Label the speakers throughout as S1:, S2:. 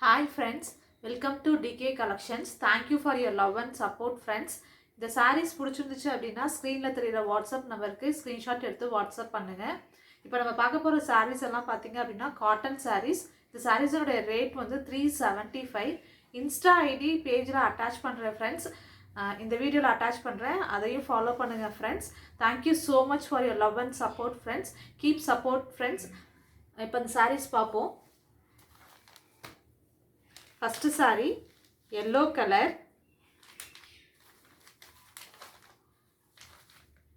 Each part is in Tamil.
S1: Hi friends, welcome to DK Collections. Thank you for your love and support friends. இந்த sarees பிடிச்சிருந்துச்சு அப்படின்னா ஸ்க்ரீனில் தெரியுற வாட்ஸ்அப் நம்பருக்கு ஸ்க்ரீன்ஷாட் எடுத்து வாட்ஸ்அப் பண்ணுங்கள். இப்போ நம்ம பார்க்க போகிற sarees எல்லாம் பார்த்தீங்க அப்படின்னா காட்டன் sarees. இந்த சாரீஸோடைய ரேட் வந்து 375. இன்ஸ்டா ஐடி பேஜில் அட்டாச் பண்ணுறேன் ஃப்ரெண்ட்ஸ். இந்த வீடியோவில் அட்டாச் பண்ணுறேன், அதையும் ஃபாலோ பண்ணுங்கள் friends. Thank you so much for your love and support friends. Keep support friends. இப்போ இந்த sarees பார்ப்போம். First saree, yellow color,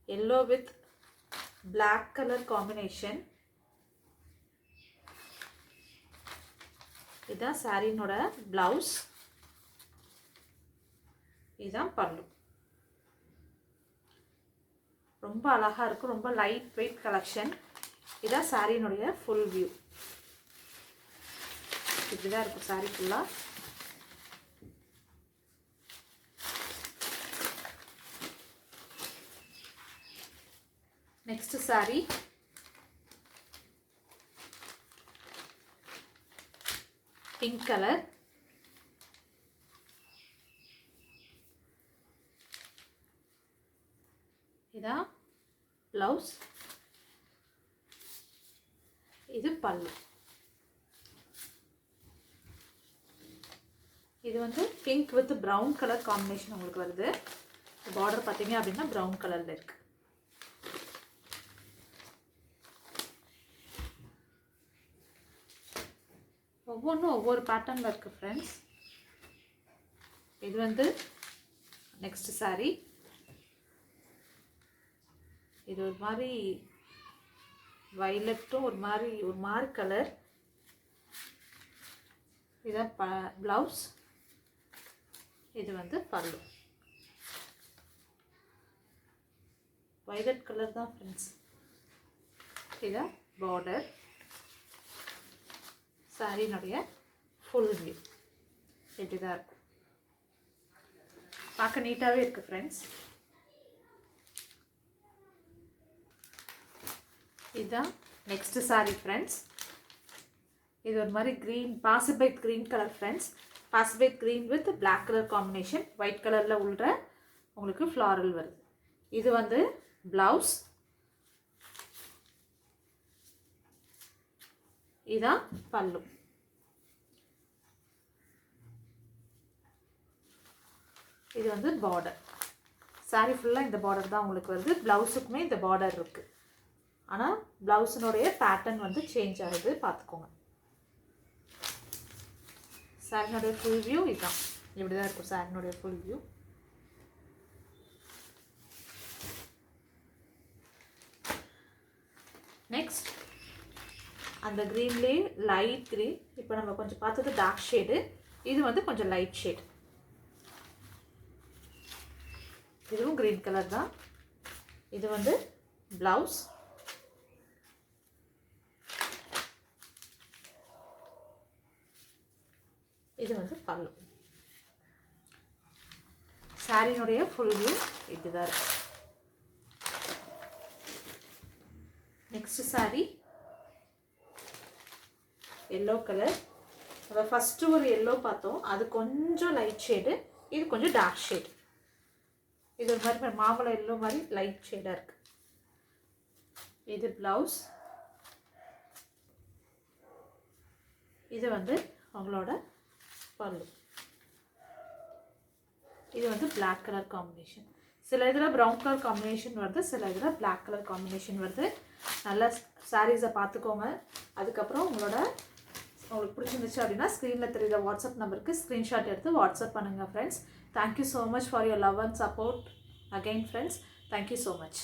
S1: yellow with black color combination. இதான் saree நோட blouse. இதான் பல்லு. ரொம்ப அழகா இருக்கு, ரொம்ப லைட் வெயிட் கலெக்ஷன். இதான் saree நோட full view. இப்படிதான் இருக்கும் saree ஃபுல்லா. Next saree, pink colour. இதான் பிளவுஸ். இது பல்லு. இது வந்து pink with brown colour combination உங்களுக்கு வருது. பார்டர் பார்த்தீங்க அப்படின்னா ப்ரௌன் கலரில் இருக்கு. ஒவ்வொன்றும் ஒவ்வொரு பேட்டர்னில் இருக்குது ஃப்ரெண்ட்ஸ். இது வந்து நெக்ஸ்ட் saree. இது ஒரு மாதிரி வயலட்டும் ஒரு மாதிரி கலர். இதான் ப்ளவுஸ். இது வந்து பல்லு. வயலட் கலர் தான் ஃப்ரெண்ட்ஸ். இதான் பார்டர். சாரினுடைய ஃபுல் வியூ இப்படிதான் இருக்கும். பார்க்க நீட்டாகவே இருக்குது ஃப்ரெண்ட்ஸ். இதுதான் நெக்ஸ்ட் saree ஃப்ரெண்ட்ஸ். இது ஒரு மாதிரி க்ரீன், பாசிபைட் க்ரீன் கலர் ஃப்ரெண்ட்ஸ். பாசிபைட் green with black colour combination. White கலரில் உள்ள உங்களுக்கு ஃப்ளாரல் வருது. இது வந்து ப்ளவுஸ். இதான் பல்லு. இது வந்து பார்டர். சாரி ஃபுல்லாக இந்த பார்டர் தான் உங்களுக்கு வருது. ப்ளவுஸுக்குமே இந்த பார்டர் இருக்குது. ஆனால் ப்ளவுஸினுடைய பேட்டர்ன் வந்து சேஞ்ச் ஆகுது, பார்த்துக்கோங்க. சாரினுடைய ஃபுல் வியூ இதுதான். இப்படி தான் இருக்கும் சாரினுடைய ஃபுல் வியூ. நெக்ஸ்ட் அந்த க்ரீன்லேயே லைட் க்ரீன். இப்போ நம்ம கொஞ்சம் பார்த்தது டார்க் ஷேடு. இது வந்து கொஞ்சம் லைட் ஷேட். இதுவும் க்ரீன் கலர் தான். இது வந்து ப்ளவுஸ். இது வந்து பல்லு. சாரினுடைய ஃபுல் வியூ இதுதான் இருக்கு. Next saree, yellow colour. நம்ம ஃபஸ்ட்டு ஒரு எல்லோ பார்த்தோம், அது கொஞ்சம் லைட் ஷேடு. இது கொஞ்சம் டார்க் ஷேடு. இது ஒரு மாதிரி மாம்பழம் எல்லோ மாதிரி லைட் ஷேடாக இருக்கு. இது ப்ளவுஸ். இது வந்து அவங்களோட பல்லு. இது வந்து பிளாக் கலர் காம்பினேஷன். சில இதில் ப்ரௌன் கலர் காம்பினேஷன் வருது, சில இதில் பிளாக் கலர் காம்பினேஷன் வருது. நல்லா சாரீஸை பார்த்துக்கோங்க. அதுக்கப்புறம் உங்களுக்கு பிடிச்சிருந்துச்சு அப்படின்னா ஸ்க்ரீனில் தெரியுற வாட்ஸ்அப் நம்பருக்கு ஸ்க்ரீன்ஷாட் எடுத்து வாட்ஸ்அப் பண்ணுங்கள் friends. Thank you so much for your love and support again friends. Thank you so much.